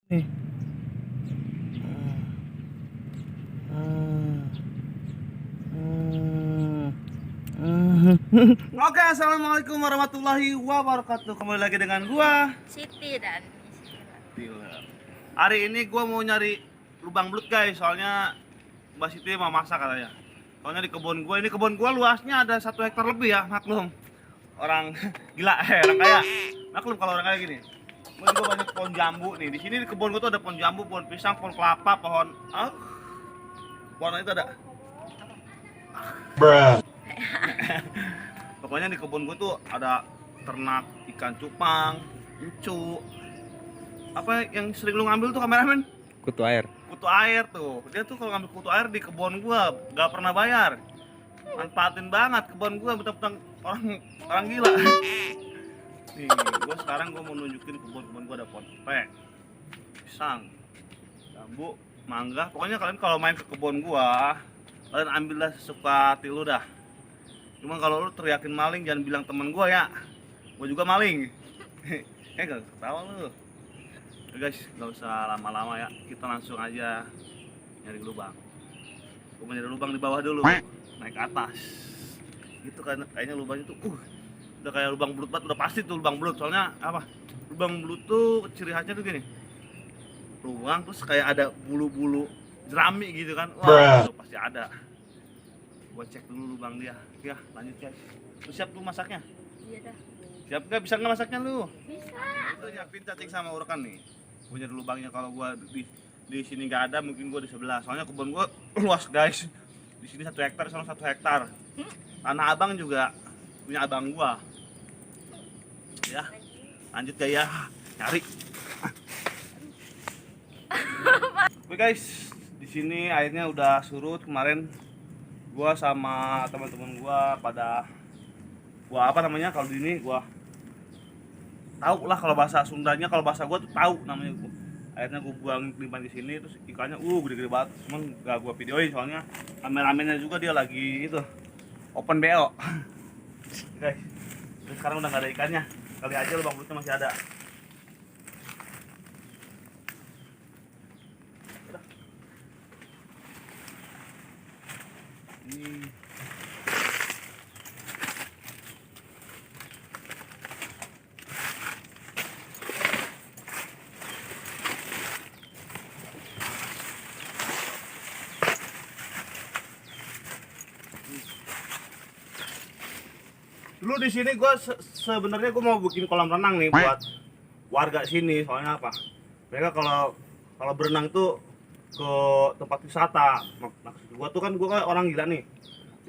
Nih. Oke, assalamualaikum warahmatullahi wabarakatuh. Kembali lagi dengan gua Siti dan Tila. Hari ini gua mau nyari lubang belut guys, soalnya Mbak Siti mau masak katanya. Soalnya di kebun gua, ini kebun gua luasnya ada 1 hektar lebih ya, maklum. Orang gila, orang kaya. Maklum kalau orang kaya gini. Gua juga banyak pohon jambu nih. Di sini di kebun gua tuh ada pohon jambu, pohon pisang, pohon kelapa, pohon itu ada. Pokoknya di kebun gue tuh ada ternak ikan cupang, encu, apa yang sering lu ngambil tuh kameramen? Kutu air. Kutu air tuh. Dia tuh kalau ngambil kutu air di kebun gua gak pernah bayar. Manfaatin banget kebun gua, betul-betul orang orang gila. Nih, gua sekarang gua mau nunjukin kebun gua ada pohon pe, pisang, jambu, mangga. Pokoknya kalian kalau main ke kebun gua, kalian ambillah sesuka hati lu dah. Cuma kalau lu teriakin maling jangan bilang temen gua ya. Gua juga maling. Gak ketawa lu. Oke guys, gak usah lama-lama ya. Kita langsung aja nyari lubang. Gua mau nyari lubang di bawah dulu, naik ke atas. Gitu kan kayaknya lubangnya tuh udah kayak lubang belut banget, udah pasti tuh lubang belut. Soalnya apa? Lubang belut tuh ciri khasnya tuh gini. Lubang terus kayak ada bulu-bulu jerami gitu kan. Wah, itu pasti ada. Gua cek dulu lubang dia. Ya, lanjut guys. Lu siap tuh masaknya? iya dah. Siap nggak? Bisa nggak masaknya lu? Bisa. Itu nyiapin cacing sama urekan nih. Punya lubangnya, kalau gua di sini nggak ada, mungkin gua di sebelah. Soalnya kebun gua luas guys. Di sini 1 hektar sama 1 hektar. Tanah abang juga punya abang gua. Ya, lanjut ya, nyari. Oke guys, di sini airnya udah surut. Kemarin gua sama teman-teman gua pada apa namanya, kalau di ini gua tahu lah kalau bahasa Sundanya, kalau bahasa gua tuh tahu namanya. Akhirnya gua buang limbah di sini, terus ikannya gede-gede banget. Cuman gak gua videoin soalnya kameramennya juga dia lagi itu open BO. Guys, terus sekarang udah gak ada ikannya. Kali aja lubang belutnya masih ada. Udah. Ini dulu di sini gue sebenarnya gue mau bikin kolam renang nih buat warga sini. Soalnya apa, mereka kalau kalau berenang tuh ke tempat wisata. Maksud gue tuh kan, gue kan orang gila nih,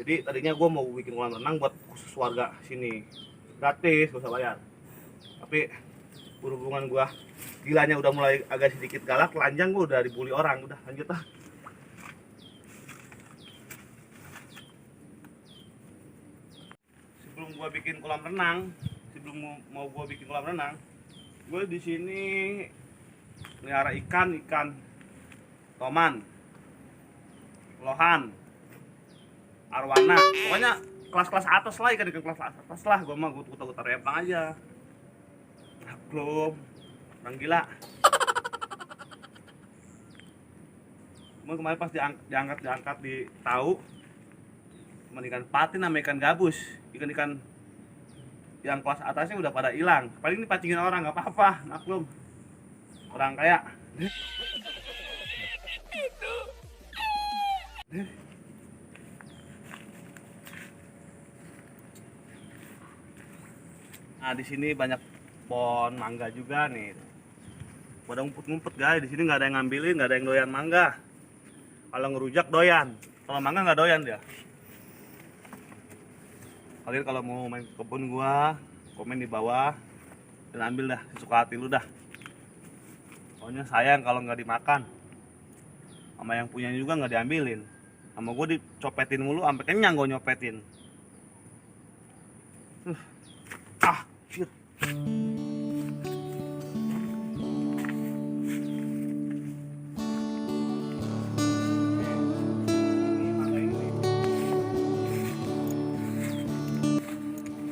jadi tadinya gue mau bikin kolam renang buat khusus warga sini, gratis, gak usah bayar. Tapi berhubungan gue gilanya udah mulai agak sedikit galak, telanjang, gue udah dibully orang. Udah lanjut lah. Sebelum gua bikin kolam renang, sebelum mau gua bikin kolam renang, gue di sini melihara ikan toman, lohan, arwana. Pokoknya kelas-kelas atas lah, ikan kelas atas lah. Gua mah gua taruh empang aja. Belum orang gila. Cuma kemarin pas diangkat di tahu, cuma ikan patin sama ikan gabus. Ikan-ikan yang kelas atasnya udah pada hilang. Paling ini pancingin orang, nggak apa-apa, maklum. Orang kaya. Nah, di sini banyak pohon mangga juga nih. Pada ngumpet-ngumpet guys. Di sini nggak ada yang ngambilin, nggak ada yang doyan mangga. Kalau ngerujak doyan, kalau mangga nggak doyan dia. Kalian kalau mau main ke kebun gua, komen di bawah dan ambil dah sesuka hati lu dah. Soalnya sayang kalau nggak dimakan, sama yang punya juga nggak diambilin. Sama gua dicopetin mulu, sampai kenyang gua nyopetin. Shit.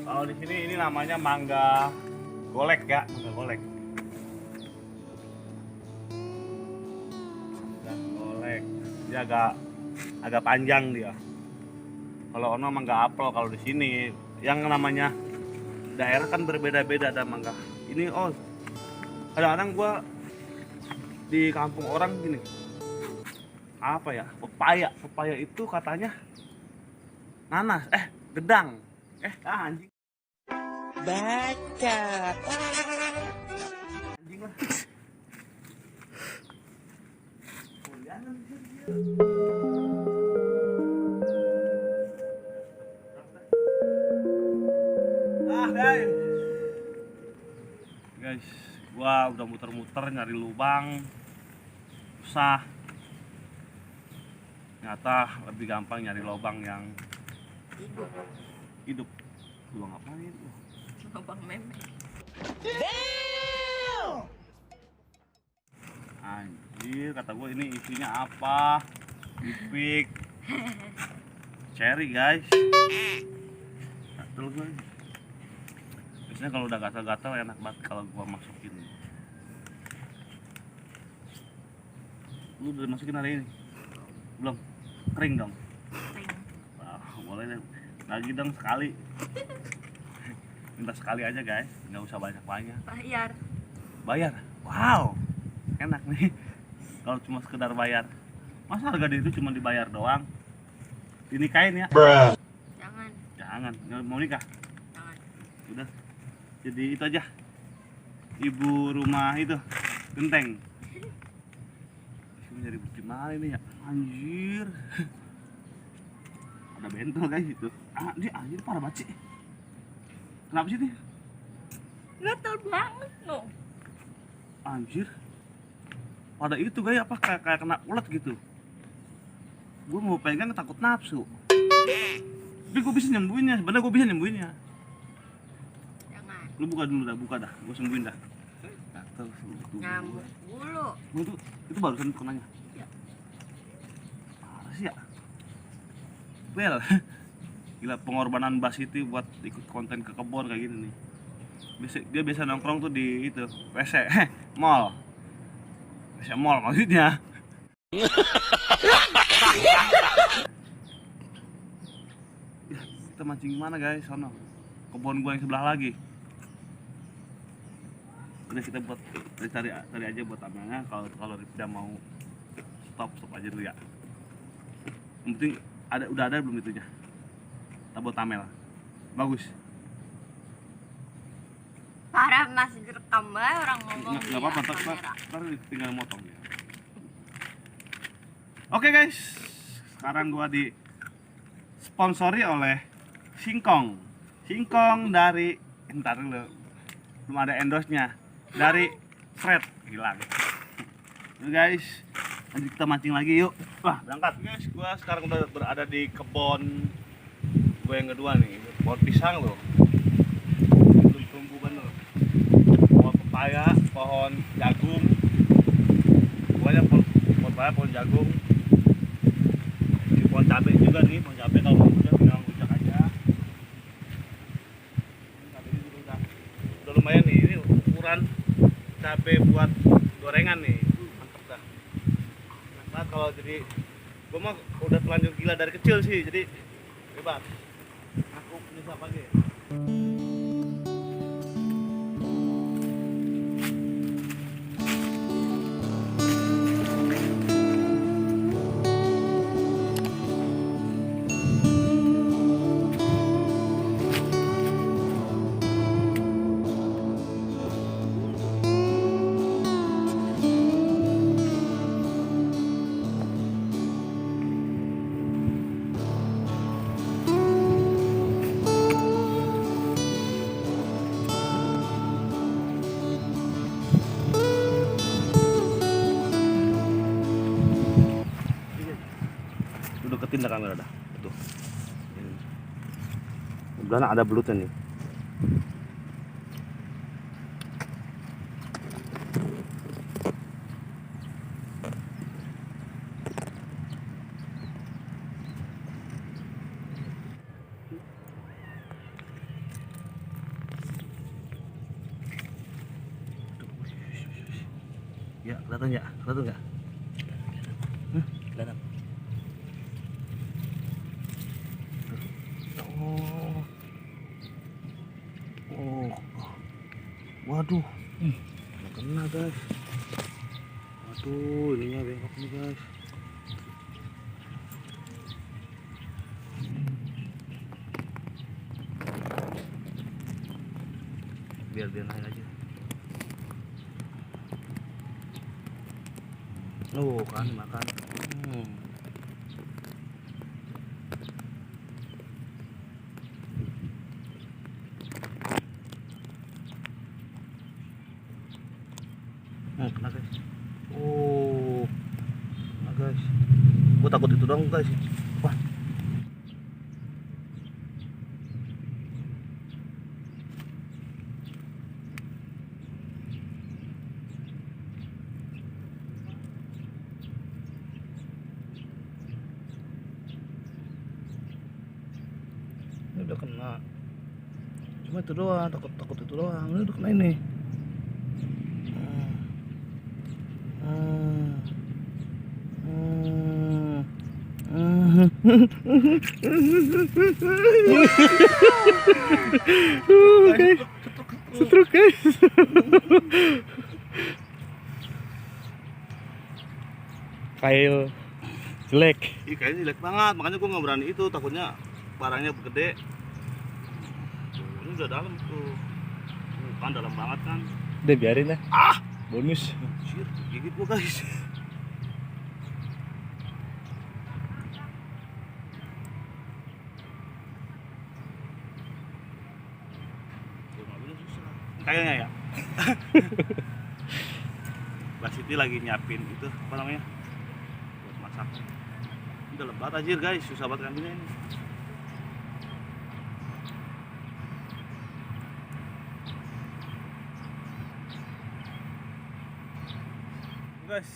Kalau di sini ini namanya mangga golek ya, mangga golek. Dia agak panjang dia. Kalau ono mangga apel kalau di sini yang namanya daerah kan berbeda-beda ada mangga. Ini kadang-kadang gua di kampung orang gini. Apa ya? Pepaya. Pepaya itu katanya nanas, gedang. Anjing. Bacot. Anjing lah. Guys, gua udah muter-muter nyari lubang, susah. Ternyata lebih gampang nyari lubang yang hidup. Lubang ngapain? Lubang meme. Anjir, kata gue ini isinya apa? Ipik cherry guys. Gatel gue. Biasanya kalau udah gatal-gatal enak banget kalau gua masukin. Lu udah masukin hari ini? Belum? Kering dong? Wah, boleh deh. Lagi dong sekali. Minta sekali aja guys, nggak usah banyak-banyak. Bayar? Wow, enak nih. Kalau cuma sekedar bayar. Masa harga diri itu cuma dibayar doang? Dinikahin ya? Jangan. Nggak mau nikah? Jangan. Udah. Jadi itu aja. Ibu rumah itu, genteng. Ini nyari bukti mana ini ya? Anjir. Ada bentol guys itu. Dia anjir parah banget sih. Kenapa sih nih? Gatel banget no. Anjir. Pada itu guys apa kayak kena ulat gitu. Gue mau pegang takut nafsu. Tapi gue bisa nyembuhinnya, sebenarnya gue bisa nyembuhinnya. Jangan. Lu buka dulu dah, buka dah, gue sembuhin dah. Gatel Nyambuk dulu. Itu barusan kenanya. Iya. Parah sih ya. Well, gila pengorbanan Mbak Siti buat ikut konten ke kebun kayak gini nih. Dia biasa nongkrong tuh di itu WC, mall. WC mall maksudnya. Ya, kita mancing mana guys? Sono. Kebun gua yang sebelah lagi. Udah kita buat cari aja buat amalnya. Kalau tidak mau stop aja dulu ya. Yang penting udah ada belum itunya? Kita buat tamel. Bagus. Parah masih direkam banget orang ngomong. Nggak apa-apa, ntar tinggal motong ya. Oke guys, sekarang gua disponsori oleh Singkong dari ntar dulu, belum ada endorse-nya, dari Fred. Hilang. Oke guys, lanjut kita mancing lagi yuk. Wah, berangkat guys. Gua sekarang udah berada di kebun gue yang kedua nih, pohon pisang loh. Itu tumbuhan loh. Pohon pepaya, pohon jagung. Pokoknya pohon pepaya, pohon jagung. Ini pohon cabai juga nih, pohon cabai kalau mau udah tinggal ngucak aja. Cabainya juga udah lumayan nih. Ini ukuran cabai buat gorengan nih. Mantep dah. Enak banget kalau jadi gue mah udah telanjur gila dari kecil sih, jadi bebas. Aku punya siapa lagi? Deketin dah kamera dah. Tuh. Udah ada belutnya nih. Ya, kelihatan ya? Kelihatan nggak? Kelihatan. Oh. Oh. Waduh. Nggak kena guys. Waduh, ininya bengkok nih guys. Biar dia naik aja. Oh kan makan. Kena guys. Oh, kena guys. Gue takut itu dong guys. Wah. Ini udah kena. Cuma itu doang, takut itu doang. Ini udah kena ini. Setruk guys. Kail jelek. Ih, kayaknya jelek banget, makanya gue nggak berani itu, takutnya barangnya gede. Ini udah dalam tuh. Kan dalam banget kan. Udah biarin ya. Ah, Bonus. shit, gigit gue guys. Kayaknya ya. Mbak Siti lagi nyiapin itu apa namanya buat masak. Udah lebat aja guys, susah banget ngambilnya ini. Guys,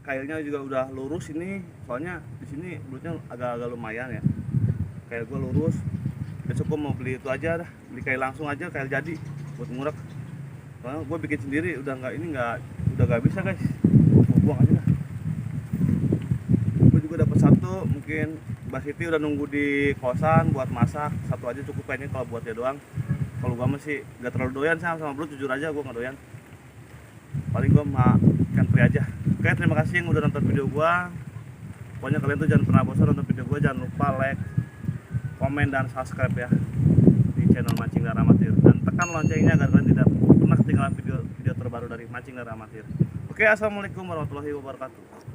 kailnya juga udah lurus ini, soalnya di sini belutnya agak-agak lumayan ya. Kail gua lurus. Besok gua mau beli itu aja dah, beli kail langsung aja, kail jadi buat ngurek. Soalnya gua bikin sendiri udah nggak bisa guys. Gua buang aja dah. Gua juga dapat satu, mungkin Mbak Siti udah nunggu di kosan buat masak, satu aja cukup kayaknya kalau buat dia doang. Kalau gua masih nggak terlalu doyan sama belut, jujur aja gua nggak doyan. Paling gua makan free aja. Oke, terima kasih yang udah nonton video gua. Pokoknya kalian tuh jangan pernah bosan nonton video gua, jangan lupa like, komen dan subscribe ya di channel Mancing dan Amatir, dan tekan loncengnya agar kalian tidak pernah ketinggalan video terbaru dari Mancing dan Amatir. Oke, assalamualaikum warahmatullahi wabarakatuh.